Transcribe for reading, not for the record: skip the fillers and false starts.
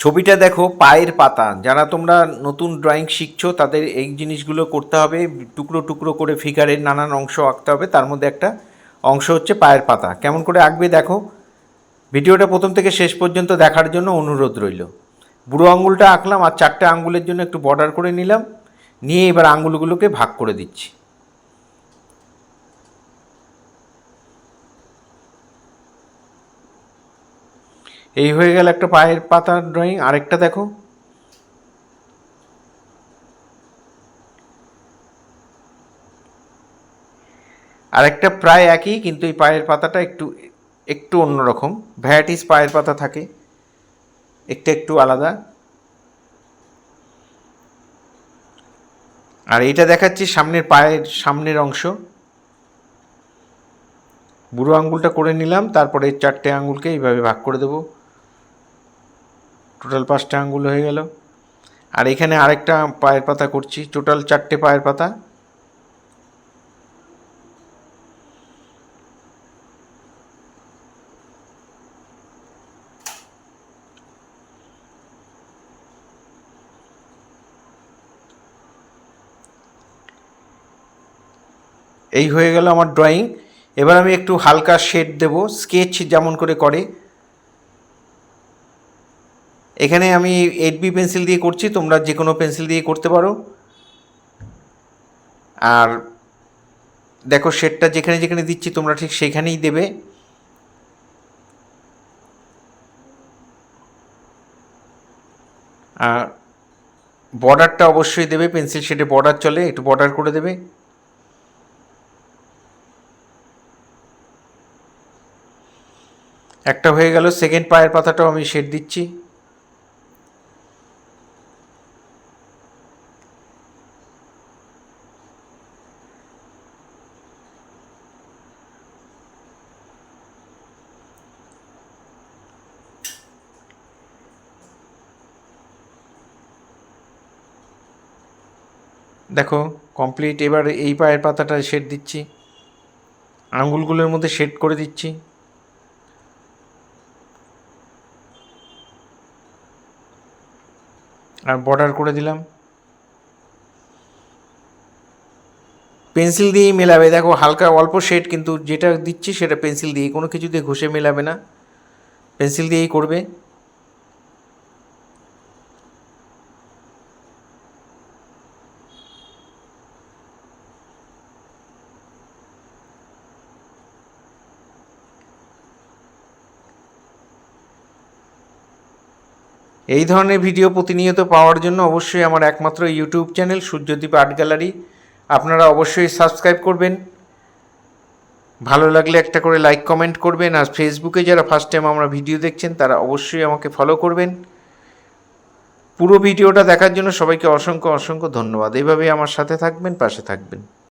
ছবিটা দেখো, পায়ের পাতা। যারা তোমরা নতুন ড্রয়িং শিখছো তাদের এই জিনিসগুলো করতে হবে। টুকরো টুকরো করে ফিগারের নানান অংশ আঁকতে হবে, তার মধ্যে একটা অংশ হচ্ছে পায়ের পাতা। কেমন করে আঁকবে দেখো। ভিডিওটা প্রথম থেকে শেষ পর্যন্ত দেখার জন্য অনুরোধ রইল। বুড়ো আঙুলটা আঁকলাম আর 4টে আঙুলের জন্য একটু বর্ডার করে নিলাম, নিয়ে এবার আঙুলগুলোকে ভাগ করে দিচ্ছি। এই হয়ে গেল একটা পায়ের পাতার ড্রয়িং। আরেকটা দেখো, আরেকটা প্রায় একই, কিন্তু এই পায়ের পাতাটা একটু একটু অন্যরকম। ভ্যারাইটিস পায়ের পাতা থাকে, একটু একটু আলাদা। আর এইটা দেখাচ্ছি সামনের পায়ের সামনের অংশ। বুড়ো আঙুলটা করে নিলাম, তারপরে 4টে আঙুলকে এইভাবে ভাগ করে দেবো। টোটাল 5টে আঙুল হয়ে গেল। আর এখানে আরেকটা পায়ের পাতা করছি, টোটাল 4টে পায়ের পাতা। এই হয়ে গেল আমার ড্রয়িং। এবার আমি একটু হালকা শেড দেব, স্কেচ যেমন করে করে। এখানে আমি 8B পেন্সিল দিয়ে করছি, তোমরা যে কোনো পেন্সিল দিয়ে করতে পারো। আর দেখো, শেডটা যেখানে যেখানে দিচ্ছি তোমরা ঠিক সেখানেই দেবে। আর বর্ডারটা অবশ্যই দেবে, পেন্সিল শেডে বর্ডার চলে, একটু বর্ডার করে দেবে। একটা হয়ে গেল। সেকেন্ড পায়ের পাতাটাও আমি শেড দিচ্ছি। দেখো কমপ্লিট। এবার এই পায়ের পাতাটা শেড দিচ্ছি, আঙুলগুলোর মধ্যে শেড করে দিচ্ছি। আর বর্ডার করে দিলাম। পেন্সিল দিয়েই মেলাবে। দেখো হালকা অল্প শেড, কিন্তু যেটা দিচ্ছি সেটা পেন্সিল দিয়ে, কোনো কিছু দিয়ে ঘষে মেলাবে না, পেন্সিল দিয়েই করবে। এই ধরনের ভিডিও প্রতিনিয়ত পাওয়ার জন্য অবশ্যই আমার একমাত্র ইউটিউব চ্যানেল সূর্যদ্বীপ আর্ট গ্যালারি আপনারা অবশ্যই সাবস্ক্রাইব করবেন। ভালো লাগলে একটা করে লাইক কমেন্ট করবেন। আর ফেসবুকে যারা ফার্স্ট টাইম আমরা ভিডিও দেখছেন তারা অবশ্যই আমাকে ফলো করবেন। পুরো ভিডিওটা দেখার জন্য সবাইকে অসংখ্য অসংখ্য ধন্যবাদ। এইভাবেই আমার সাথে থাকবেন, পাশে থাকবেন।